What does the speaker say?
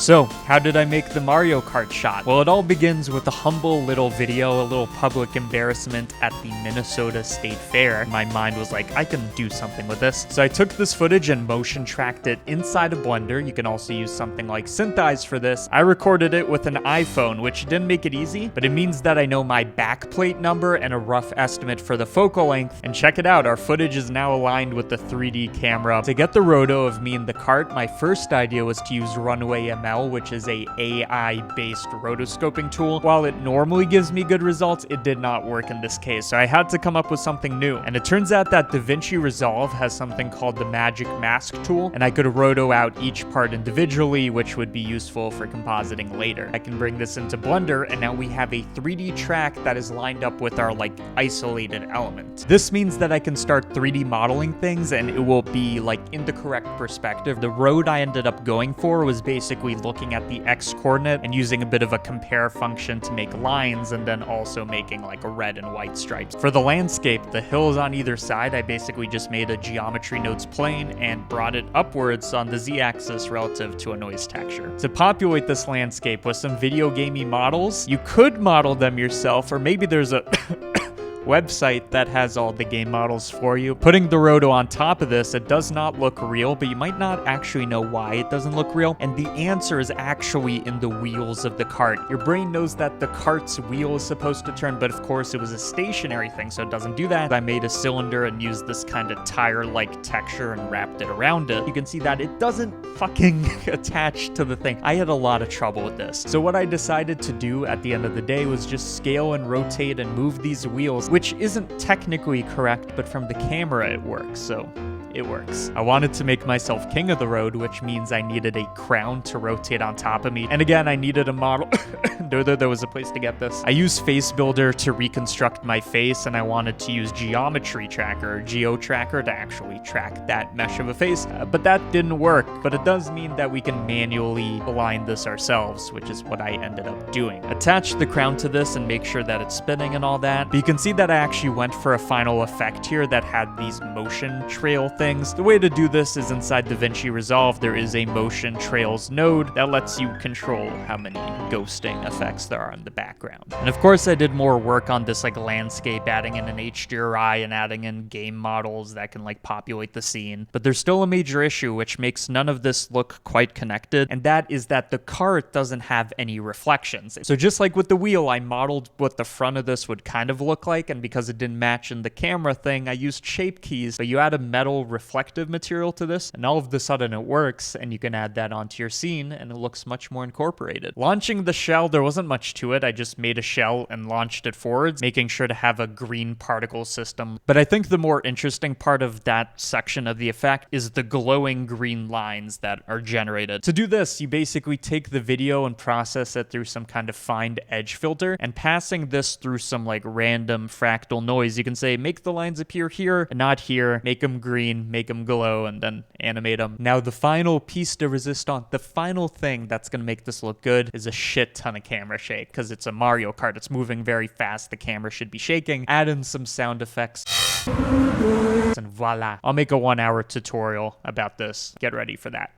So, how did I make the Mario Kart shot? Well, it all begins with a humble little video, a little public embarrassment at the Minnesota State Fair. My mind was like, I can do something with this. So I took this footage and motion tracked it inside a Blender. You can also use something like Synthesize for this. I recorded it with an iPhone, which didn't make it easy, but it means that I know my backplate number and a rough estimate for the focal length. And check it out, our footage is now aligned with the 3D camera. To get the roto of me in the kart, my first idea was to use Runway ML, which is a AI-based rotoscoping tool. While it normally gives me good results, it did not work in this case, so I had to come up with something new. And it turns out that DaVinci Resolve has something called the Magic Mask tool, and I could roto out each part individually, which would be useful for compositing later. I can bring this into Blender, and now we have a 3D track that is lined up with our isolated element. This means that I can start 3D modeling things, and it will be in the correct perspective. The road I ended up going for was basically looking at the X coordinate and using a bit of a compare function to make lines, and then also making a red and white stripes. For the landscape, the hills on either side, I basically just made a geometry nodes plane and brought it upwards on the z-axis relative to a noise texture. To populate this landscape with some video gamey models, you could model them yourself, or maybe there's a website that has all the game models for you. Putting the roto on top of this, it does not look real, but you might not actually know why it doesn't look real, and the answer is actually in the wheels of the kart. Your brain knows that the kart's wheel is supposed to turn, but of course it was a stationary thing, so it doesn't do that. I made a cylinder and used this kind of tire-like texture and wrapped it around it. You can see that it doesn't fucking attach to the thing. I had a lot of trouble with this. So what I decided to do at the end of the day was just scale and rotate and move these wheels, which isn't technically correct, but from the camera it works, so it works. I wanted to make myself king of the road, which means I needed a crown to rotate on top of me. And again, I needed a model. There was a place to get this. I used Face Builder to reconstruct my face, and I wanted to use Geometry Tracker, or Geo Tracker, to actually track that mesh of a face, but that didn't work. But it does mean that we can manually align this ourselves, which is what I ended up doing. Attach the crown to this and make sure that it's spinning and all that. But you can see that I actually went for a final effect here that had these motion trail things. The way to do this is inside DaVinci Resolve, there is a motion trails node that lets you control how many ghosting effects there are in the background. And of course I did more work on this landscape, adding in an HDRI and adding in game models that can populate the scene. But there's still a major issue which makes none of this look quite connected, and that is that the kart doesn't have any reflections. So just like with the wheel, I modeled what the front of this would kind of look like, and because it didn't match in the camera thing, I used shape keys, but you add a metal reflective material to this, and all of a sudden it works, and you can add that onto your scene, and it looks much more incorporated. Launching the shell, there wasn't much to it. I just made a shell and launched it forwards, making sure to have a green particle system. But I think the more interesting part of that section of the effect is the glowing green lines that are generated. To do this, you basically take the video and process it through some kind of find edge filter, and passing this through some random fractal noise, you can say, make the lines appear here and not here, make them green, make them glow, and then animate them. Now the final piece de resistance, the final thing that's going to make this look good, is a shit ton of camera shake, because it's a Mario Kart. It's moving very fast. The camera should be shaking. Add in some sound effects, and voila. I'll make a 1-hour tutorial about this. Get ready for that.